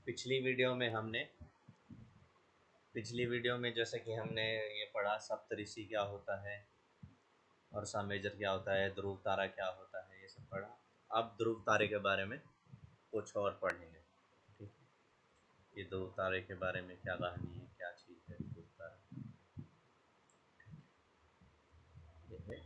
पिछली वीडियो में जैसे कि हमने ये पढ़ा सप्तऋषि क्या होता है और सामेजर क्या होता है, ध्रुव तारा क्या होता है, ये सब पढ़ा। अब ध्रुव तारे के बारे में कुछ और पढ़ेंगे। ठीक है, ये ध्रुव तारे के बारे में क्या कहानी है, क्या चीज़ है ध्रुव तारा। ये है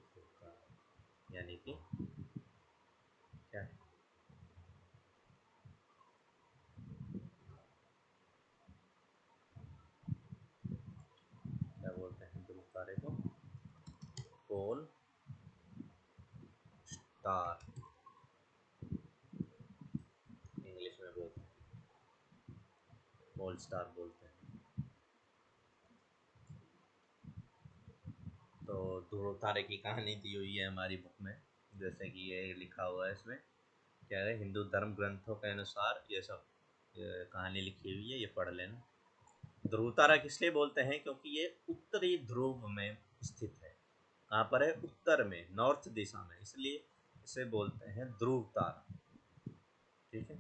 ध्रुव तारा, यानी कि क्या है, क्या बोलते हैं ध्रुव तारे को? पोल स्टार इंग्लिश में बोलते हैं, पोल स्टार बोलते हैं। तो ध्रुव तारे की कहानी दी हुई है हमारी बुक में, जैसे कि ये लिखा हुआ है इसमें। क्या है, हिंदू धर्म ग्रंथों के अनुसार ये सब कहानी लिखी हुई है, ये पढ़ लेना। ध्रुव तारा किस लिए बोलते हैं? क्योंकि ये उत्तरी ध्रुव में स्थित है। कहाँ पर है? उत्तर में, नॉर्थ दिशा में, इसलिए इसे बोलते हैं ध्रुव तारा। ठीक है,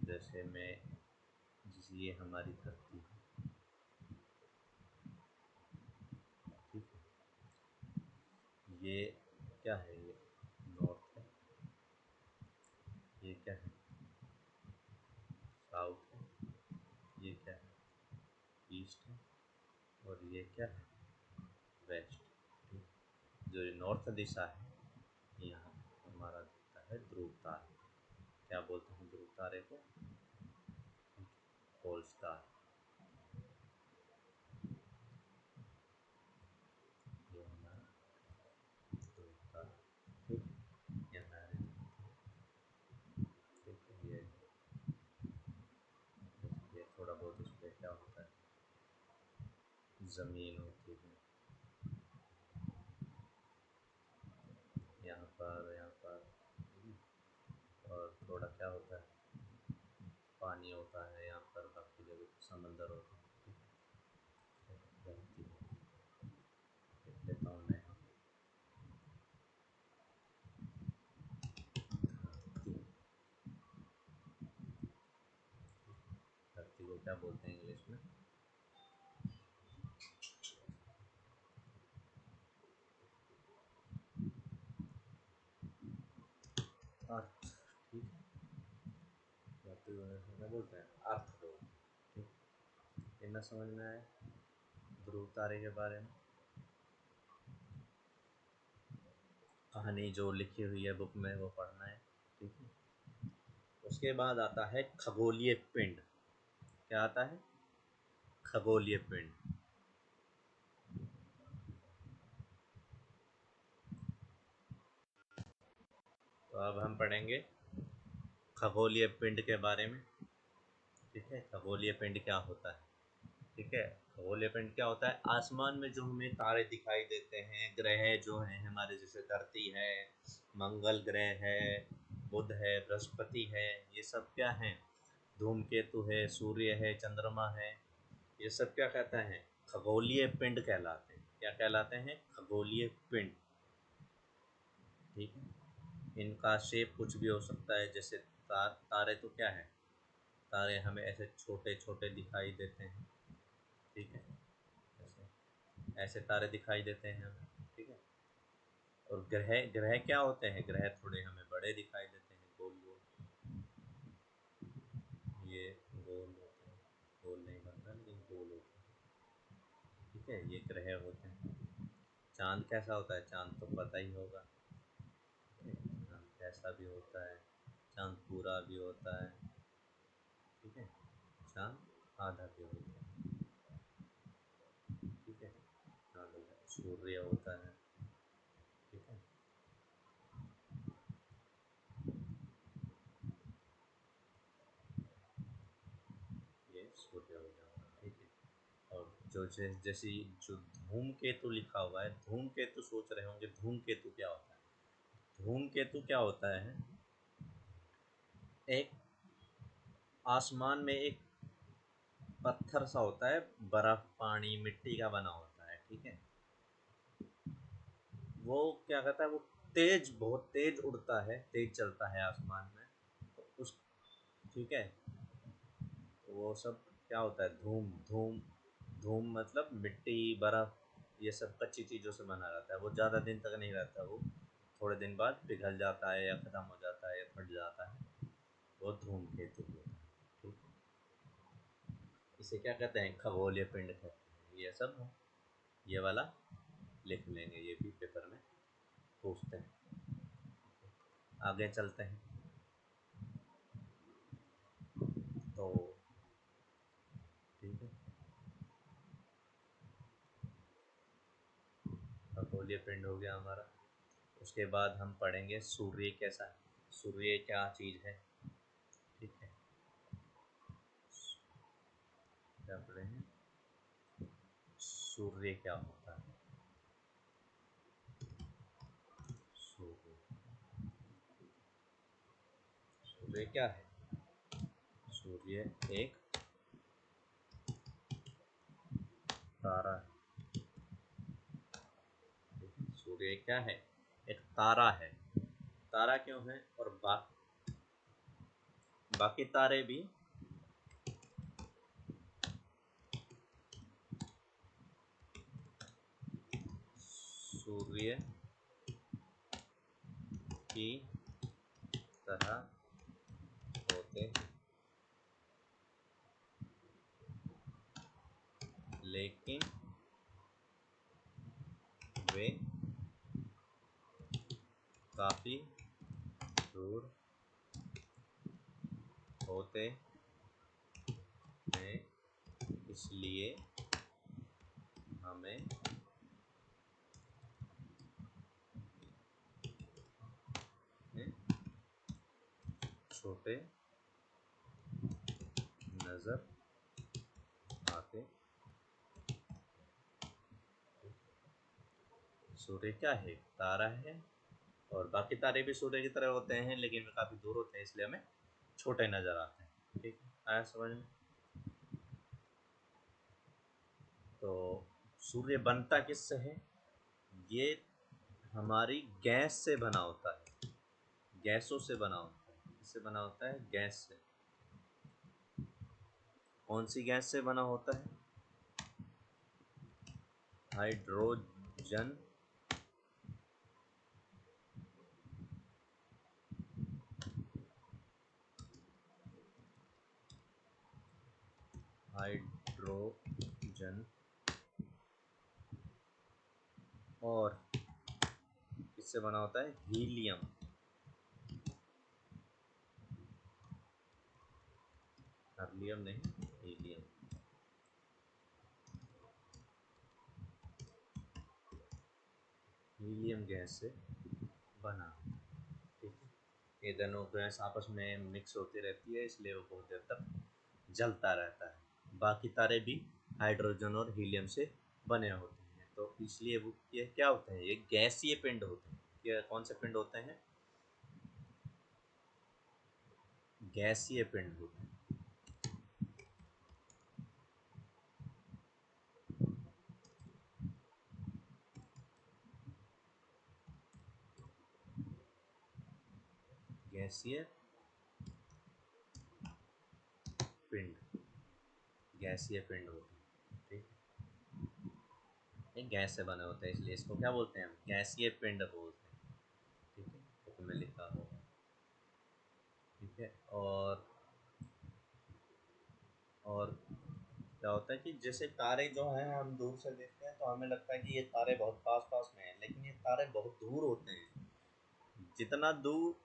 जैसे मैं, ये हमारी धरती है। ठीक है, ये क्या है? ये नॉर्थ है। ये क्या है? साउथ है। ये क्या है? ईस्ट है। और ये क्या है? वेस्ट। जो ये नॉर्थ दिशा है, यहाँ हमारा दिखता है ध्रुव तारा। क्या बोलते हैं ध्रुव तारे को? Pole star. ये हमारा ध्रुव तारा। ठीक, ये हमारे, ठीक है, ये थोड़ा बहुत इस पर क्या होता है, ज़मीन होती है यहाँ पर, और थोड़ा क्या होता है, पानी होता है यहाँ पर, बाकी जगह समंदर होता है। धरती लिख लेता हूँ मैं। धरती को क्या बोलते हैं इंग्लिश में? अर्थ। ठीक है, धरती को क्या बोलते हैं? अर्थ बोलते हैं। ठीक, इतना समझ में आया ध्रुव तारे के बारे में। कहानी जो लिखी हुई है बुक में वो पढ़ना है। ठीक है, उसके बाद आता है खगोलीय पिंड। क्या आता है? खगोलीय पिंड। तो अब हम पढ़ेंगे खगोलीय पिंड के बारे में। ठीक है, खगोलीय पिंड क्या होता है? ठीक है, खगोलीय पिंड क्या होता है? आसमान में जो हमें तारे दिखाई देते हैं, ग्रह जो हैं हमारे, जैसे धरती है, मंगल ग्रह है, बुध है, बृहस्पति है, ये सब क्या हैं? धूमकेतु है, सूर्य है, चंद्रमा है, ये सब क्या कहते हैं? खगोलीय पिंड कहलाते हैं। क्या कहलाते हैं? खगोलीय पिंड। ठीक है, इनका शेप कुछ भी हो सकता है, जैसे तारे तो क्या है, तारे हमें ऐसे छोटे छोटे दिखाई देते हैं। ठीक है, ऐसे ऐसे तारे दिखाई देते हैं हमें। ठीक है, और ग्रह, ग्रह क्या होते हैं? ग्रह थोड़े हमें बड़े दिखाई देते हैं, गोल गोल। ये गोल होते हैं, गोल नहीं बनता लेकिन गोल होते हैं। ठीक है, ये ग्रह होते हैं। चांद कैसा होता है? चांद तो पता ही होगा। चांद कैसा भी होता है, चांद पूरा भी होता है। ठीक है, चांद आधा भी होता है। ठीक है, चांद सूर्य होता है। ठीक है, ये सूर्य हो जाता है। ठीक है, और जो जैसे जो धूमकेतु लिखा हुआ है, धूमकेतु सोच रहे होंगे धूमकेतु क्या होता है? धूमकेतु क्या होता है? एक आसमान में एक पत्थर सा होता है, बर्फ पानी मिट्टी का बना होता है, ठीक है। वो क्या कहता है, वो तेज, बहुत तेज उड़ता है, तेज चलता है आसमान में। तो उस ठीक है, वो सब क्या होता है, धूम धूम। धूम मतलब मिट्टी, बर्फ, ये सब कच्ची चीज़ों से बना रहता है। वो ज़्यादा दिन तक नहीं रहता, वो थोड़े दिन बाद पिघल जाता है या ख़त्म हो जाता है या फट जाता है। वो धूमकेतु होता है, ठीक है। इसे क्या कहते हैं, खगोलीय पिंड कहते हैं। ये सब ये वाला लिख लेंगे, ये भी पेपर में पूछते हैं। आगे चलते हैं। तो ठीक है, खगोलीय पिंड हो गया हमारा। उसके बाद हम पढ़ेंगे सूर्य कैसा है, सूर्य क्या चीज़ है, ठीक है। क्या पढ़ेंगे, सूर्य क्या होता है। सूर्य, सूर्य क्या है, सूर्य एक तारा है। सूर्य क्या है, एक तारा है। तारा क्यों है, और बाकी तारे भी सूर्य की तरह होते हैं, लेकिन वे काफ़ी दूर होते हैं, इसलिए हमें छोटे नज़र आते। सूर्य क्या है, तारा है, और बाकी तारे भी सूर्य की तरह होते हैं, लेकिन वे काफ़ी दूर होते हैं, इसलिए हमें छोटे नज़र आते हैं, ठीक है। आया समझ में। तो सूर्य बनता किससे है, ये हमारी गैस से बना होता है, गैसों से बना होता है। किससे बना होता है, गैस से। कौन सी गैस से बना होता है, हाइड्रोजन, हाइड्रोजन, और किससे बना होता है, हीलियम। हर्लियम नहीं, हीलियम। हीलियम गैस से बना, ठीक है। ये दोनों गैस आपस में मिक्स होती रहती है, इसलिए वो बहुत देर तक जलता रहता है। बाकी तारे भी हाइड्रोजन और हीलियम से बने होते हैं, तो इसलिए वो ये क्या होते हैं, ये गैसीय पिंड होते हैं। ये कौन से पिंड होते हैं, गैसीय पिंड होते हैं। गैसीय पिंड, गैसीय पिंड होते हैं, ठीक है। ये गैस से बने होते हैं, इसलिए इसको क्या बोलते हैं, हम गैसीय पिंड बोलते हैं, ठीक है। तो तुम्हें लिखा होगा, ठीक है। और क्या होता है कि जैसे तारे जो हैं, हम दूर से देखते हैं तो हमें लगता है कि ये तारे बहुत पास पास में हैं, लेकिन ये तारे बहुत दूर होते हैं। जितना दूर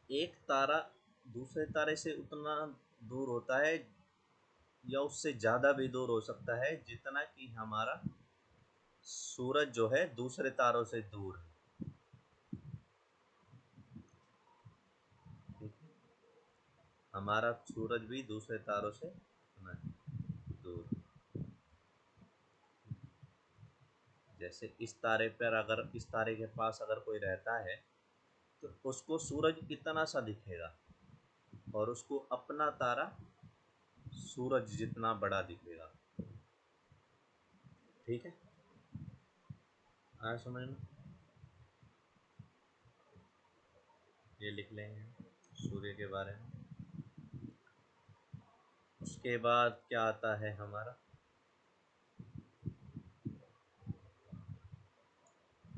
एक तारा दूसरे तारे से, उतना दूर होता है, या उससे ज़्यादा भी दूर हो सकता है, जितना कि हमारा सूरज जो है दूसरे तारों से दूर है, ठीक है। हमारा सूरज भी दूसरे तारों से उतना ही दूर। जैसे इस तारे पर, अगर इस तारे के पास अगर कोई रहता है, तो उसको सूरज इतना सा दिखेगा और उसको अपना तारा सूरज जितना बड़ा दिखेगा। ठीक है, आया समझ में? ये लिख लेंगे सूर्य के बारे में। उसके बाद क्या आता है हमारा,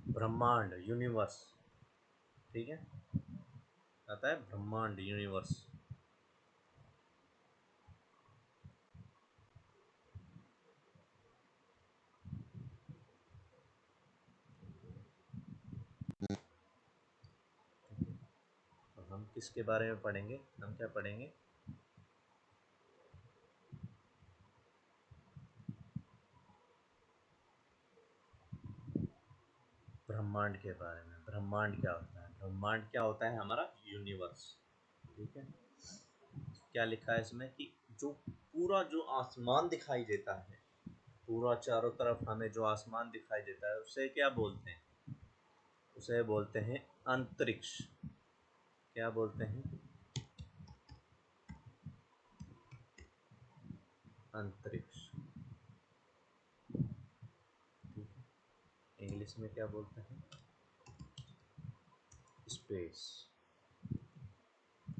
ब्रह्मांड, यूनिवर्स। ठीक है, आता है ब्रह्मांड, यूनिवर्स। तो हम किसके बारे में पढ़ेंगे, हम क्या पढ़ेंगे, ब्रह्मांड के बारे में। ब्रह्मांड क्या होता है, ब्रह्मांड क्या होता है हमारा यूनिवर्स। ठीक है, क्या लिखा है इसमें कि जो पूरा जो आसमान दिखाई देता है, पूरा चारों तरफ हमें जो आसमान दिखाई देता है उसे क्या बोलते हैं, उसे बोलते हैं अंतरिक्ष। क्या बोलते हैं, अंतरिक्ष। इंग्लिश में क्या बोलते हैं, स्पेस।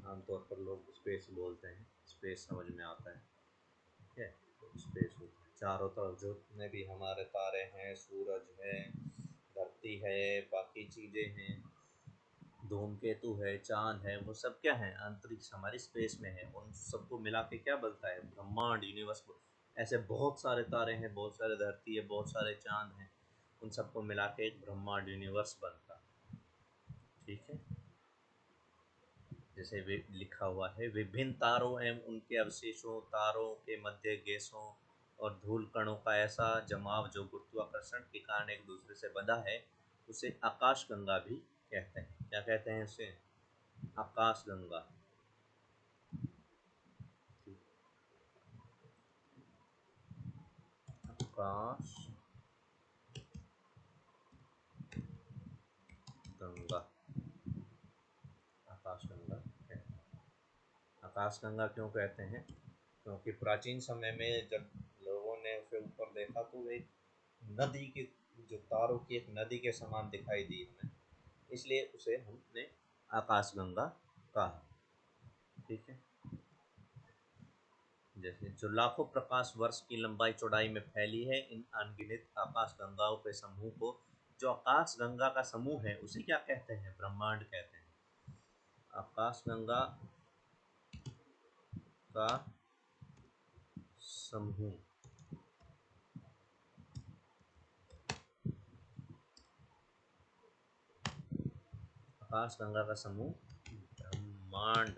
आमतौर पर लोग स्पेस बोलते हैं, स्पेस समझ में आता है। ठीक है, तो स्पेस होता है चारों तरफ जितने भी हमारे तारे हैं, सूरज है, धरती है, बाकी चीज़ें हैं, धूमकेतु है, चांद है, वो सब क्या है, अंतरिक्ष हमारी स्पेस में है। उन सबको मिला के क्या बनता है, ब्रह्मांड, यूनिवर्स। ऐसे बहुत सारे तारे हैं, बहुत सारे धरती है, बहुत सारे चांद हैं, उन सबको मिला के एक ब्रह्मांड यूनिवर्स बनता है। ठीक है, जैसे लिखा हुआ है, विभिन्न तारों एवं उनके अवशेषों, तारों के मध्य गैसों और धूल कणों का ऐसा जमाव जो गुरुत्वाकर्षण के कारण एक दूसरे से बंधा है, उसे आकाशगंगा भी कहते हैं। क्या कहते हैं उसे, आकाशगंगा। आकाश गंगा, आकाशगंगा कहते हैं। आकाशगंगा क्यों कहते हैं, क्योंकि प्राचीन समय में जब लोगों ने उसे ऊपर देखा तो एक नदी की, जो तारों की एक नदी के समान दिखाई दी हमें, इसलिए उसे हमने आकाशगंगा कहा। ठीक है, जैसे जो लाखों प्रकाश वर्ष की लंबाई चौड़ाई में फैली है, इन अनगिनत आकाशगंगाओं के समूह को, जो आकाशगंगा का समूह है उसे क्या कहते हैं, ब्रह्मांड कहते हैं। आकाशगंगा का समूह, आकाशगंगा का समूह ब्रह्मांड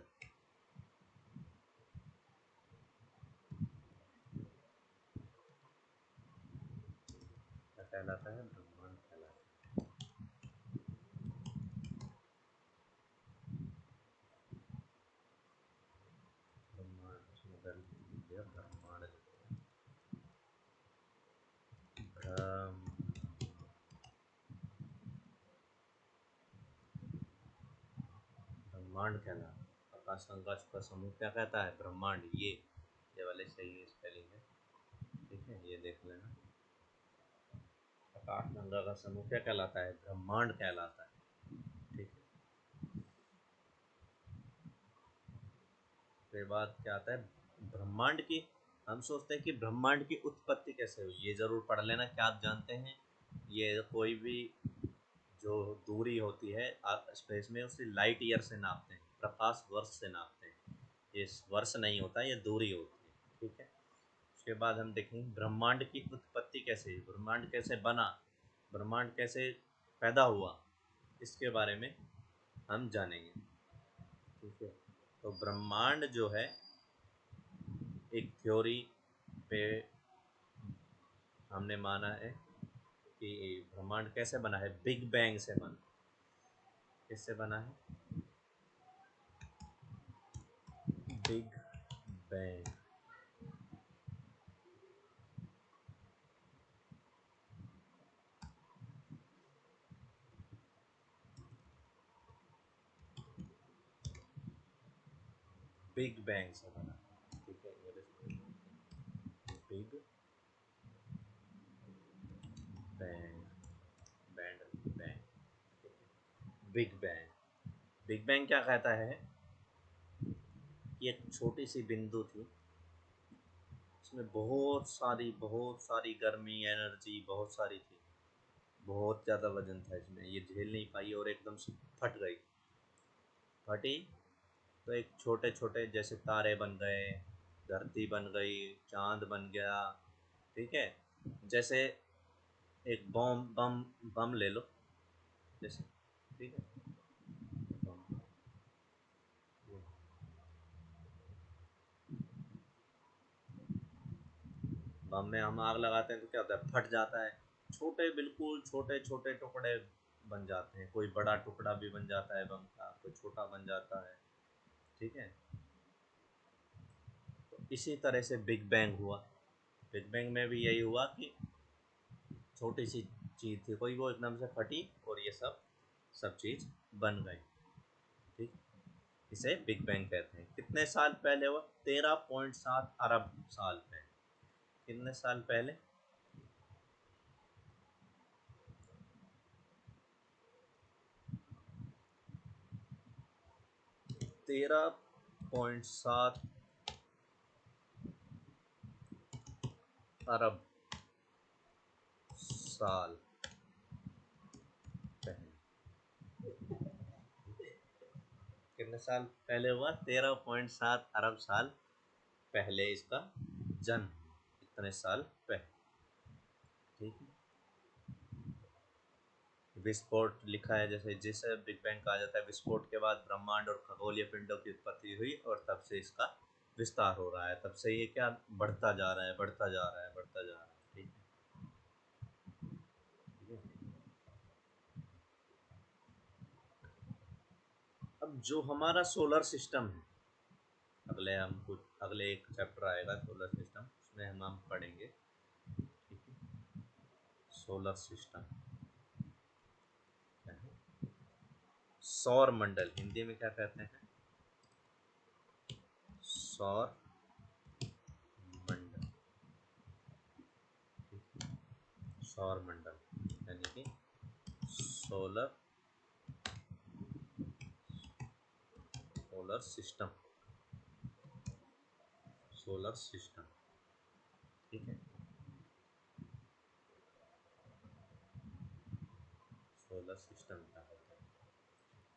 क्या कहलाता है, ब्रह्मांड कहलाता है। ब्रह्मांड, उसमें ब्रह्मांड, ब्रह्मांड कहलाता है। आकाशगंगा का समूह क्या कहता है, ब्रह्मांड। ये वाले सही स्पेलिंग है। ठीक है, ये देख लेना। आकाशगंगा का समूह क्या कहलाता है, ब्रह्मांड कहलाता है। ठीक है, उसके बाद क्या आता है, ब्रह्मांड की, हम सोचते हैं कि ब्रह्मांड की उत्पत्ति कैसे हुई, ये ज़रूर पढ़ लेना। क्या आप जानते हैं, ये कोई भी जो दूरी होती है स्पेस में, उसे लाइट ईयर से नापते हैं, प्रकाश वर्ष से नापते हैं। ये वर्ष नहीं होता, ये दूरी होती है। ठीक है, उसके बाद हम देखेंगे ब्रह्मांड की उत्पत्ति कैसे हुई, ब्रह्मांड कैसे बना, ब्रह्मांड कैसे पैदा हुआ, इसके बारे में हम जानेंगे। ठीक है, तो ब्रह्मांड जो है एक थ्योरी पे हमने माना है कि ब्रह्मांड कैसे बना है, बिग बैंग से बना। किससे बना है, बिग बैंग। बिग बैंग से बना, ठीक है, इंग्लिश में big bang, band bang, big bang. Big bang क्या कहता है कि एक छोटी सी बिंदु थी, उसमें बहुत सारी गर्मी, एनर्जी बहुत सारी थी, बहुत ज़्यादा वजन था इसमें, ये झेल नहीं पाई और एकदम से फट गई। फटी तो एक छोटे छोटे जैसे तारे बन गए, धरती बन गई, चांद बन गया, ठीक है। जैसे एक बम बम बम ले लो, जैसे, ठीक है, बम, बम में हम आग लगाते हैं तो क्या होता है, फट जाता है, छोटे बिल्कुल छोटे छोटे टुकड़े बन जाते हैं, कोई बड़ा टुकड़ा भी बन जाता है बम का, कोई छोटा बन जाता है, ठीक है। तो इसी तरह से बिग बैंग हुआ। बिग बैंग में भी यही हुआ कि छोटी सी चीज़ थी कोई, वो एकदम से फटी और ये सब सब चीज़ बन गई, ठीक। इसे बिग बैंग कहते हैं। कितने साल पहले हुआ? 13.7 अरब साल पहले। कितने साल पहले? 13.7 अरब साल पहले। कितने साल पहले हुआ? 13.7 अरब साल पहले इसका जन्म, इतने साल पहले, ठीक है। विस्फोट लिखा है, जैसे जिसे बिग बैंग कहा जाता है, विस्फोट के बाद ब्रह्मांड और खगोलीय पिंडों की उत्पत्ति हुई और तब से इसका विस्तार हो रहा है, तब से ये क्या बढ़ता जा रहा है, बढ़ता जा रहा है, बढ़ता जा रहा है, ठीक है। अब जो हमारा सोलर सिस्टम है, अगले हम कुछ अगले एक चैप्टर आएगा सोलर सिस्टम, उसमें हम पढ़ेंगे, ठीक है। सोलर सिस्टम क्या है? सौर मंडल हिंदी में क्या कहते हैं? सौर मंडल, सौर मंडल यानी कि solar solar system, solar system, ठीक है। सोलर सिस्टम क्या होता है?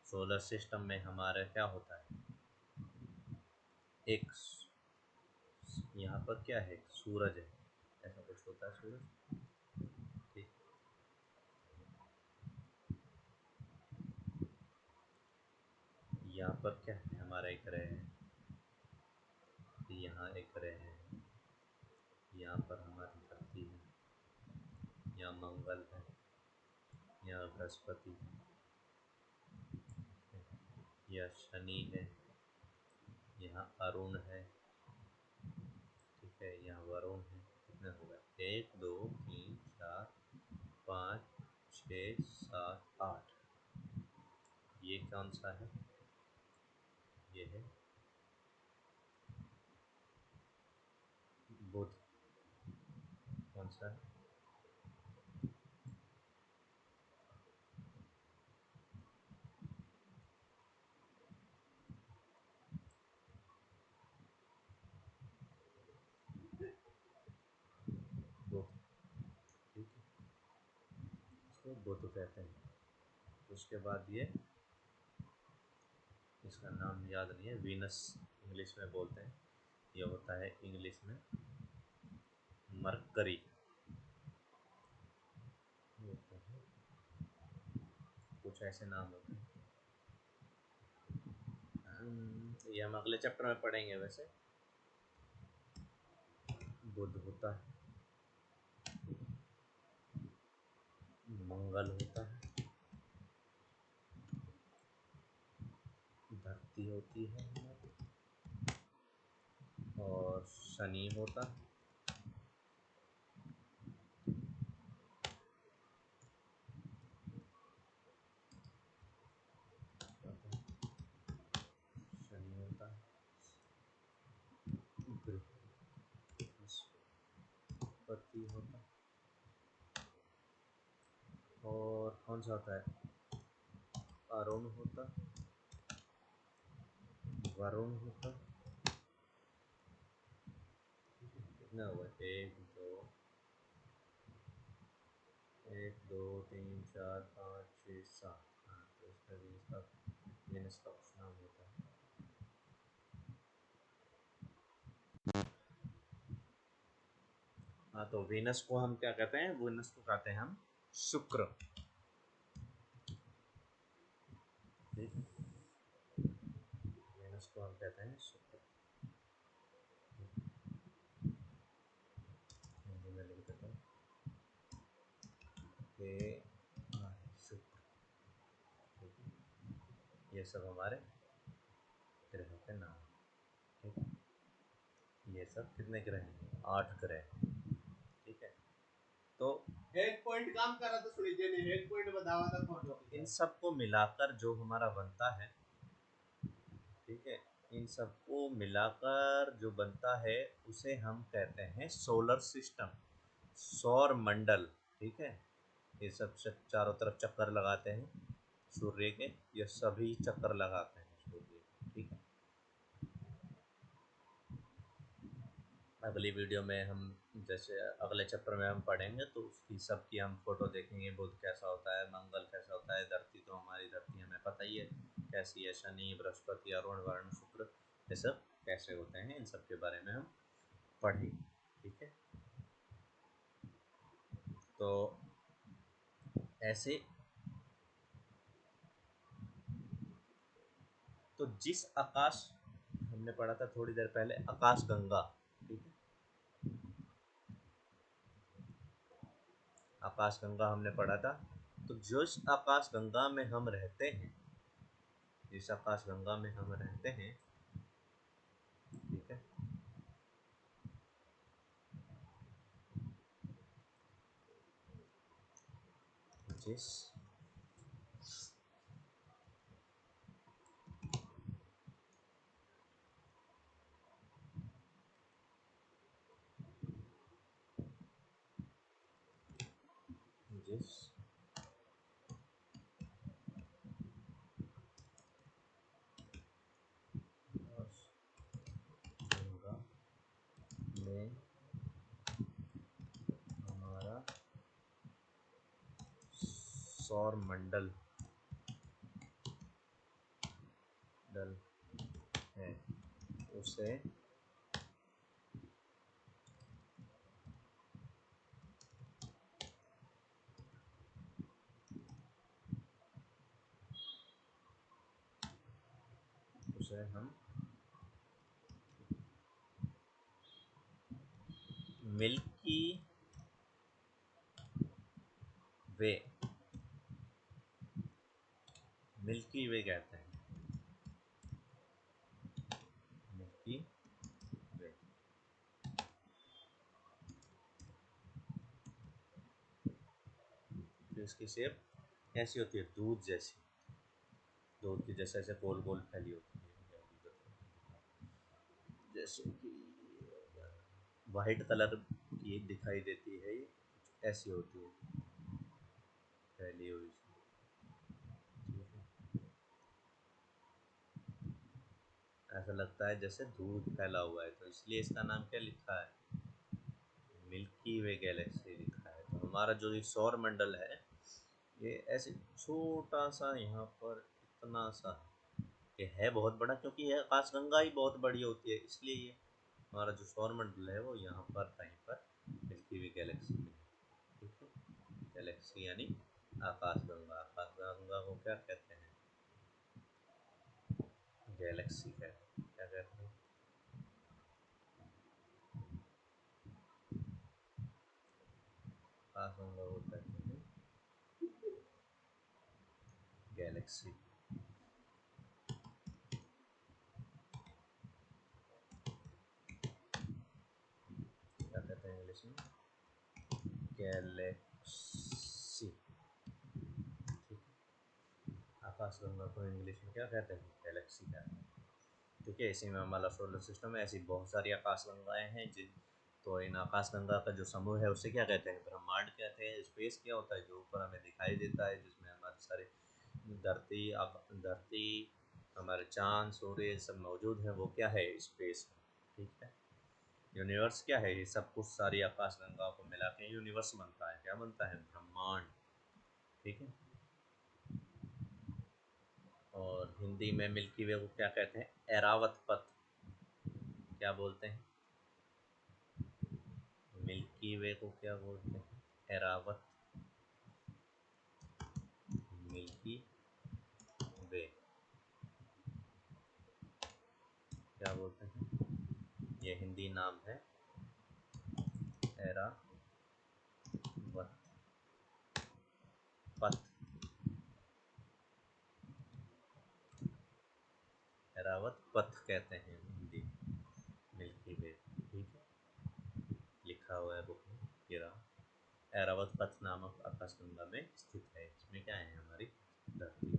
सोलर सिस्टम में हमारे क्या होता है, एक यहाँ पर क्या है, सूरज है, ऐसा कुछ होता है सूरज, ठीक। यहाँ पर क्या है, हमारा एक ग्रह है, यहाँ एक ग्रह है, यहाँ पर हमारी धरती है, यहाँ मंगल है, यहाँ बृहस्पति है, यहाँ शनि है, यहाँ अरुण है, ठीक है, यहाँ वरुण है। कितने हो गए? 1 2 3 4 5 6 7 8। ये कौन सा है? ये है बुध। कौन सा है? बुध, ठीक है, इसको बुध कहते हैं। उसके बाद ये, इसका नाम याद नहीं है, वीनस इंग्लिश में बोलते हैं, ये होता है इंग्लिश में मरकरी, कुछ ऐसे नाम होते हैं। ये हम अगले चैप्टर में पढ़ेंगे वैसे। बुध होता है, मंगल होता है, धरती होती है और शनि होता है, शनि होता है, कौन सा होता है? अरुण होता, वरुण होता। कितना हुआ? एक दो तीन चार पाँच छः सात। हाँ, तो इसका भी इसका वीनस का कुछ नाम होता है। हाँ, तो वीनस को हम क्या कहते हैं? वीनस को कहते हैं हम शुक्र। ठीक है, वीनस को हम कहते हैं शुक्र। हिंदी में लिख देता हूँ कि शुक्र। ठीक है, ये सब हमारे ग्रहों के नाम। ठीक है, ये सब कितने ग्रह हैं? 8 ग्रह। ठीक है, तो एक पॉइंट काम कर रहा था, सुन लीजिए नहीं, एक पॉइंट बतावा था फोन। तो इन सब को मिलाकर जो हमारा बनता है, ठीक है, इन सबको मिलाकर जो बनता है उसे हम कहते हैं सोलर सिस्टम, सौर मंडल। ठीक है, ये सब चारों तरफ चक्कर लगाते हैं सूर्य के, ये सभी चक्कर लगाते हैं सूर्य के। ठीक है, अगली वीडियो में हम जैसे अगले चैप्टर में हम पढ़ेंगे तो उसकी सबकी हम फोटो देखेंगे, बुध कैसा होता है, मंगल कैसा होता है, धरती तो हमारी धरती हमें पता ही है कैसी है, शनि बृहस्पति अरुण वरुण शुक्र, ये सब कैसे होते हैं, इन सब के बारे में हम पढ़ेंगे। ठीक है, तो ऐसे तो जिस आकाश, हमने पढ़ा था थोड़ी देर पहले आकाश गंगा। ठीक है, आकाश गंगा हमने पढ़ा था। तो जिस आकाश गंगा में हम रहते हैं, जिस आकाश गंगा में हम रहते हैं, ठीक है, जिस जिस आकाश गंगा में हमारा सौर मंडल दल है, उसे उसे हम मिल्की वे, मिल्की वे कहते हैं, मिल्की वे। तो इसकी शेप कैसी होती है? दूध जैसी, दूध की जैसे ऐसे गोल गोल फैली होती है, जैसे कि वाइट कलर की दिखाई देती है, ये ऐसी होती है फैली हुई। ठीक है, ऐसा लगता है जैसे दूध फैला हुआ है, तो इसलिए इसका नाम क्या लिखा है? मिल्की वे गैलेक्सी लिखा है। तो हमारा जो ये सौर मंडल है, ये ऐसे छोटा सा यहाँ पर इतना सा, ये है बहुत बड़ा, क्योंकि यह आकाशगंगा ही बहुत बड़ी होती है, इसलिए ये हमारा जो सौर मंडल है वो यहाँ पर कहीं पर मिल्की वे गैलेक्सी में। ठीक है, गैलेक्सी यानी आकाशगंगा, आकाशगंगा को क्या कहते हैं? गैलेक्सी कहते हैं। क्या कहते हैं? आकाशगंगा को कहते हैं गैलेक्सी। क्या कहते हैं इंग्लिश में? गैलेक्सी। आकाशगंगा को इंग्लिश में क्या कहते हैं? गैलेक्सी कहते हैं। ठीक है, इसी में हमारा सोलर सिस्टम है। ऐसी बहुत सारी आकाशगंगाएं हैं जिन, तो इन आकाशगंगा का जो समूह है उसे क्या कहते हैं? ब्रह्मांड कहते हैं। स्पेस क्या होता है? जो ऊपर हमें दिखाई देता है, जिसमें हम हमारे सारे धरती, हमारे चांद, सूर्य सब मौजूद है, वो क्या है? स्पेस। ठीक है। यूनिवर्स क्या है? ये सब कुछ सारी आकाश गंगाओं को मिला के यूनिवर्स बनता है। क्या बनता है? ब्रह्मांड। ठीक है। और हिंदी में मिल्की वे को क्या कहते हैं? ऐरावत पथ। क्या बोलते हैं? मिल्की वे को क्या बोलते हैं? ऐरावत, मिल्की वे क्या बोलते हैं? ये हिंदी नाम है ऐरावत पथ। ऐरावत पथ कहते हैं हिंदी मिल्की वे। ठीक है, लिखा हुआ है बुक में। ये रहा, ऐरावत पथ नामक आकाशगंगा में स्थित है। इसमें क्या है? हमारी धरती।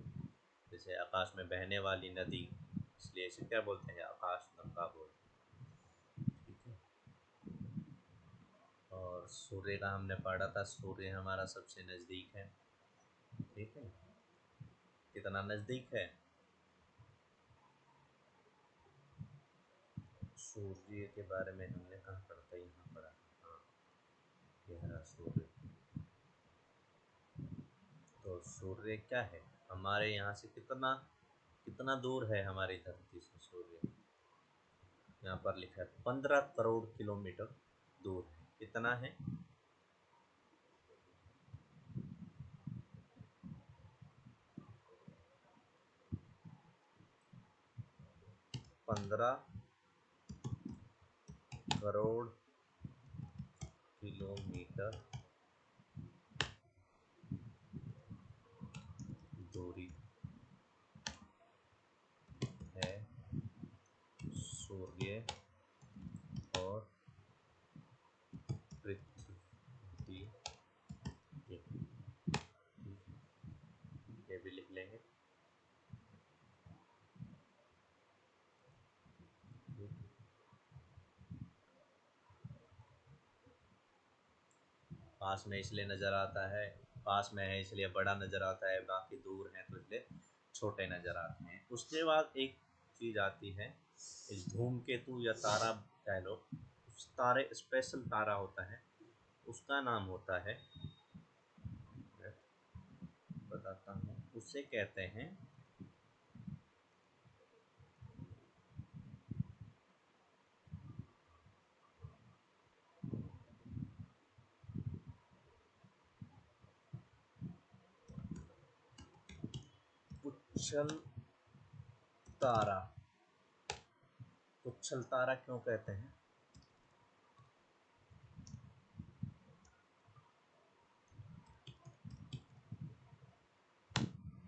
जैसे आकाश में बहने वाली नदी, इसलिए इसे क्या बोलते हैं? आकाश गंगा बोलते हैं। ठीक है। और सूर्य का हमने पढ़ा था, सूर्य हमारा सबसे नज़दीक है। ठीक है। कितना नज़दीक है? सूर्य के बारे में हमने कहाँ पढ़ा था? यहाँ पढ़ा था। हाँ, ये हरा सूर्य। तो सूर्य क्या है? हमारे यहाँ से कितना कितना दूर है हमारी धरती से सूर्य? यहाँ पर लिखा है 15 करोड़ किलोमीटर दूर है। कितना है? 15 करोड़ किलोमीटर दूरी है सूर्य और पृथ्वी की। ये भी लिख लेंगे। पास में इसलिए नज़र आता है, पास में है इसलिए बड़ा नज़र आता है, बाकी दूर है तो इसलिए छोटे नज़र आते हैं। उसके बाद एक चीज़ आती है, इस धूमकेतु या तारा कह लो, उस तारे स्पेशल तारा होता है, उसका नाम होता है, बताता हूँ, उसे कहते हैं पुच्छल तारा। पुच्छल तारा क्यों कहते हैं?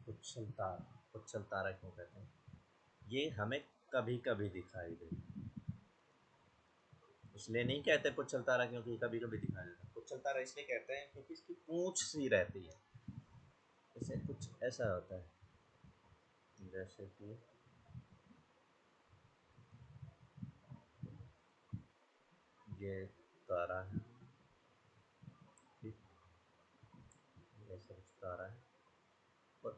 पुच्छल तारा क्यों कहते हैं? ये हमें कभी कभी दिखाई देता है, इसलिए नहीं कहते पुच्छल तारा क्योंकि कभी कभी दिखाई देता है। पुच्छल तारा इसलिए कहते हैं क्योंकि इसकी पूंछ सी रहती है। इसे कुछ ऐसा होता है जैसे कि ये तारा है, ठीक, ऐसा कुछ तारा है और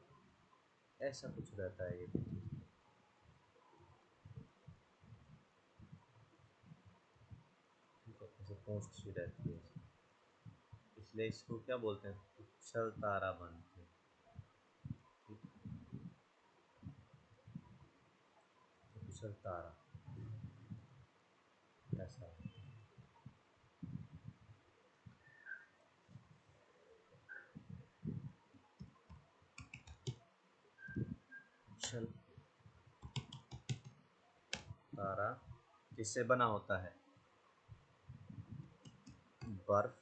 ऐसा कुछ रहता है। ये देखिए, ठीक है, ऐसे पूंछ सी रहती है, इसलिए इसको क्या बोलते हैं? पुच्छल तारा बनते हैं। ठीक, पुच्छल तारा ऐसा है। पुच्छल तारा किससे बना होता है? बर्फ,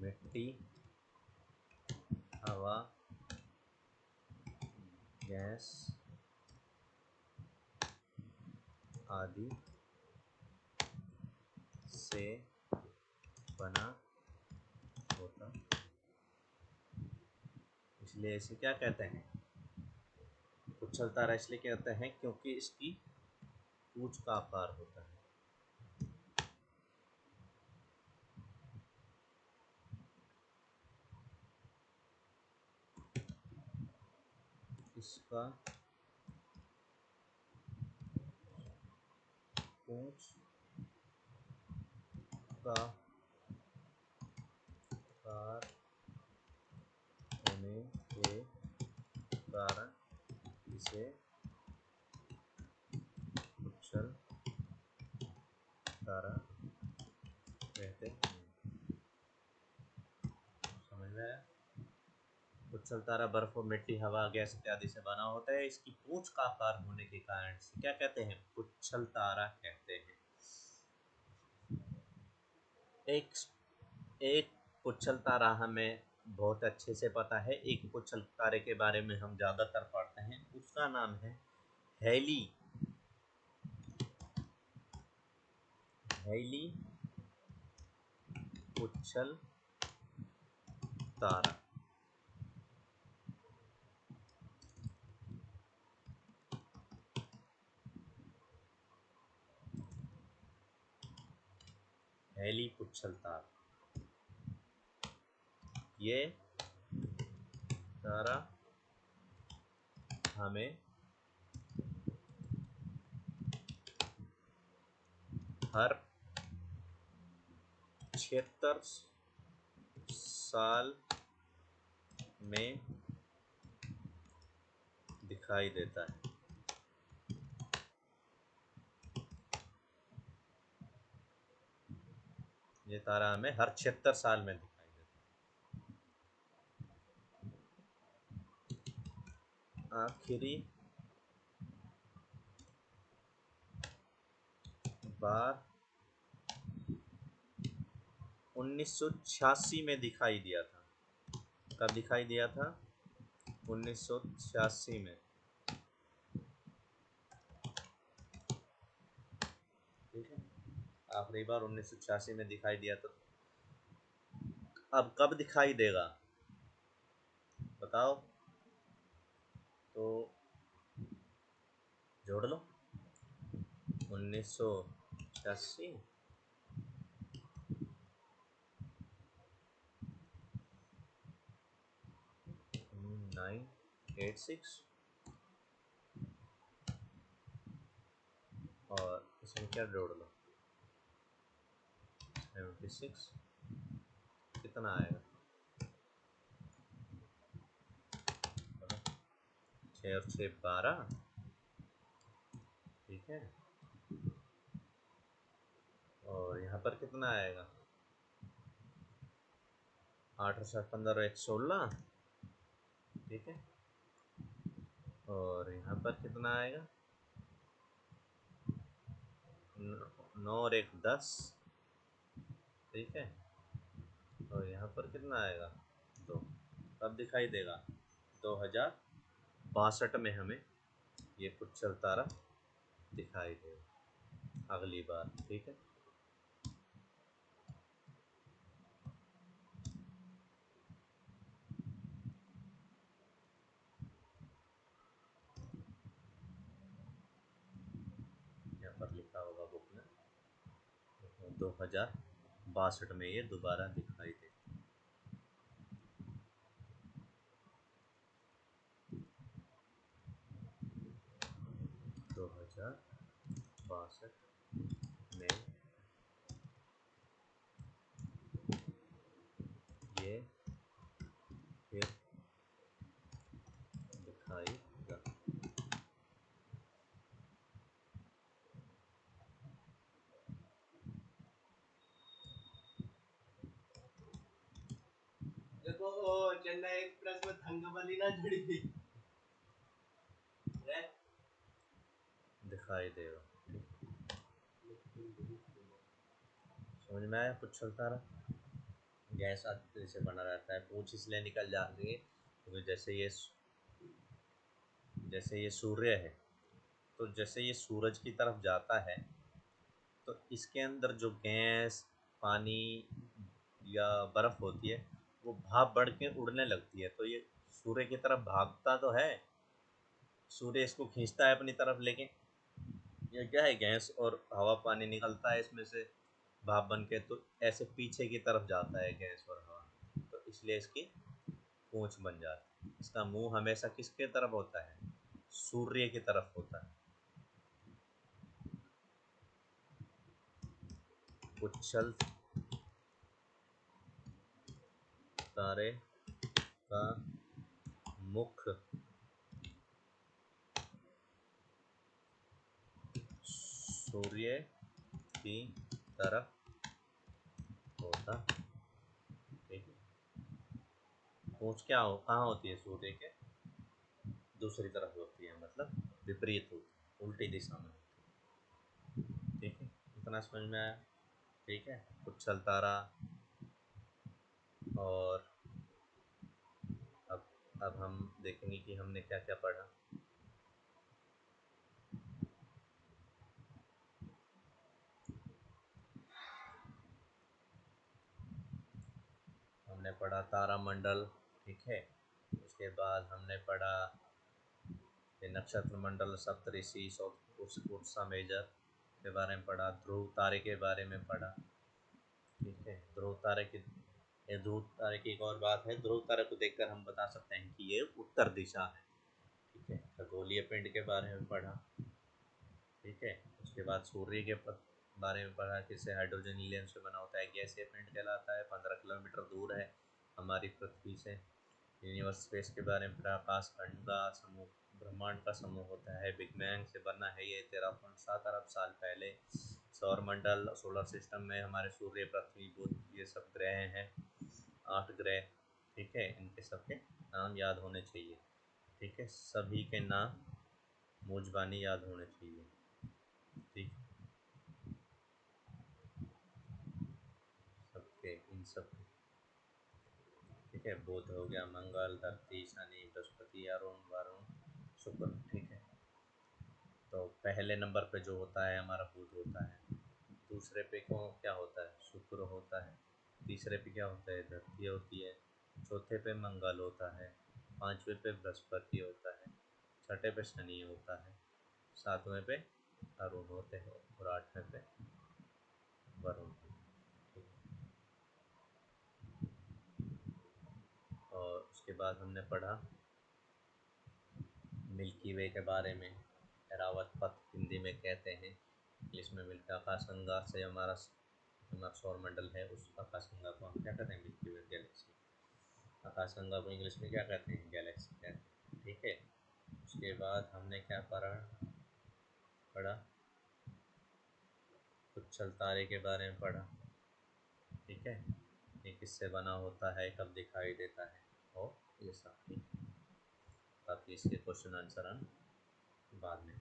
मिट्टी, हवा, गैस आदि से बना होता, इसलिए इसे क्या कहते हैं? पुच्छल तारा इसलिए कहते हैं क्योंकि इसकी पूंछ का आकार होता है। इसका पूंछ का आकार होने के कारण इसे पुच्छल तारा कहते हैं। समझ में आया? पुच्छल तारा बर्फ और मिट्टी, हवा, गैस इत्यादि से बना होता है। इसकी पूंछ का आकार होने के कारण से क्या कहते हैं? पुच्छल तारा कहते हैं। एक एक पुच्छल तारा हमें बहुत अच्छे से पता है। एक पुच्छल तारे के बारे में हम ज़्यादातर पढ़ते हैं, उसका नाम है हैली हैली पुच्छल तारा। हैली पुच्छल तारा, ये तारा हमें हर 76 साल में दिखाई देता है। ये तारा हमें हर 76 साल में दिखाई देता है। आखिरी बार 1986 में दिखाई दिया था। कब दिखाई दिया था? 1986 में। ठीक है, आखिरी बार 1986 में दिखाई दिया था। अब कब दिखाई देगा बताओ? तो जोड़ लो 1986 986 और इसमें क्या जोड़ लो 76, कितना आएगा? 6 और 6 12। ठीक है, और यहाँ पर कितना आएगा? 8 और 7 15 और 1 16। ठीक है, और यहाँ पर कितना आएगा? 9 और 1 10। ठीक है, और यहाँ पर कितना आएगा? 2। कब दिखाई देगा? 2062 में हमें ये पुच्छल तारा दिखाई देगा अगली बार। ठीक है, यहाँ पर लिखा होगा बुक में 2062 में ये दोबारा दिखाई दे। दो हजार बासठ में ये फिर दिखाएगा। देखो वो चेन्नई एक्सप्रेस में थंगबली ना जुड़ी थी। दिखाई देगा। समझ में आया? पुच्छल तारा गैस आदि से बना रहता है। पूंछ इसलिए निकल जाती है क्योंकि जैसे ये सूर्य है, तो जैसे ये सूरज की तरफ जाता है तो इसके अंदर जो गैस, पानी या बर्फ़ होती है वो भाप बढ़ के उड़ने लगती है। तो ये सूर्य की तरफ भागता तो है, सूर्य इसको खींचता है अपनी तरफ, लेकिन ये क्या है, गैस और हवा पानी निकलता है इसमें से भाप बन के, तो ऐसे पीछे की तरफ जाता है गैस और हवा, तो इसलिए इसकी पूंछ बन जाती है। इसका मुंह हमेशा किसके तरफ होता है? सूर्य की तरफ होता है। उच्छल तारे का मुख सूर्य की तरफ होता, ठीक है। पूंछ क्या हो, कहाँ होती है? सूर्य के दूसरी तरफ होती है, मतलब विपरीत होती है, उल्टी दिशा में होती है, ठीक है। इतना समझ में आया? ठीक है। उच्छल तारा। और अब हम देखेंगे कि हमने क्या क्या पढ़ा। हमने पढ़ा तारामंडल, ठीक है। उसके बाद हमने पढ़ा ये नक्षत्र मंडल, सप्तऋषि, उर्सा मेजर के बारे में पढ़ा। ध्रुव तारे के बारे में पढ़ा, ठीक है। ध्रुव तारे की, ये ध्रुव तारे की एक और बात है, ध्रुव तारे को देखकर हम बता सकते हैं कि ये उत्तर दिशा है, ठीक है। खगोलीय पिंड के बारे में पढ़ा, ठीक है। उसके बाद सूर्य के बारे में पढ़ा, किससे हाइड्रोजन हीलियम से बना होता है, गैसीय पिंड कहलाता है, 15 किलोमीटर दूर है हमारी पृथ्वी से। यूनिवर्स स्पेस के बारे में पढ़ा, आकाश खंड का समूह, ब्रह्मांड का समूह होता है, बिग बैंग से बना है ये 13.7 अरब साल पहले। सौर मंडल, सोलर सिस्टम में हमारे सूर्य, पृथ्वी, बुध, ये सब ग्रह हैं, 8 ग्रह, ठीक है। इनके सबके नाम याद होने चाहिए, ठीक है। सभी के नाम मूजबानी याद होने चाहिए, ठीक। सबके, इन सब, ठीक है। बुध हो गया, मंगल, धरती, शनि, बृहस्पति, अरुण, वरुण, शुक्र, ठीक है। तो पहले नंबर पे जो होता है हमारा बुध होता है, दूसरे पे क्या होता है? शुक्र होता है। तीसरे पे क्या होता है? धरती होती है। चौथे पे मंगल होता है। पांचवे पे बृहस्पति होता है। छठे पे शनि होता है। सातवें पे अरुण होते हैं और आठवें पे वरुण, ठीक है। और उसके बाद हमने पढ़ा मिल्की वे के बारे में, एरावत पथ हिंदी में कहते हैं, इंग्लिश में मिल्की। आकाशगंगा से हमारा सौर मंडल है, उस आकाशगंगा को हम क्या कहते हैं? मिल्की वे गैलेक्सी। आकाशगंगा को इंग्लिश में क्या कहते हैं? गैलेक्सी कहते हैं, ठीक है। उसके बाद हमने क्या पढ़ा? उच्छल तारे के बारे में पढ़ा, ठीक है। ये किससे बना होता है, कब दिखाई देता है, और ये सब, ठीक है। बाकी इसके क्वेश्चन आंसर हम बाद में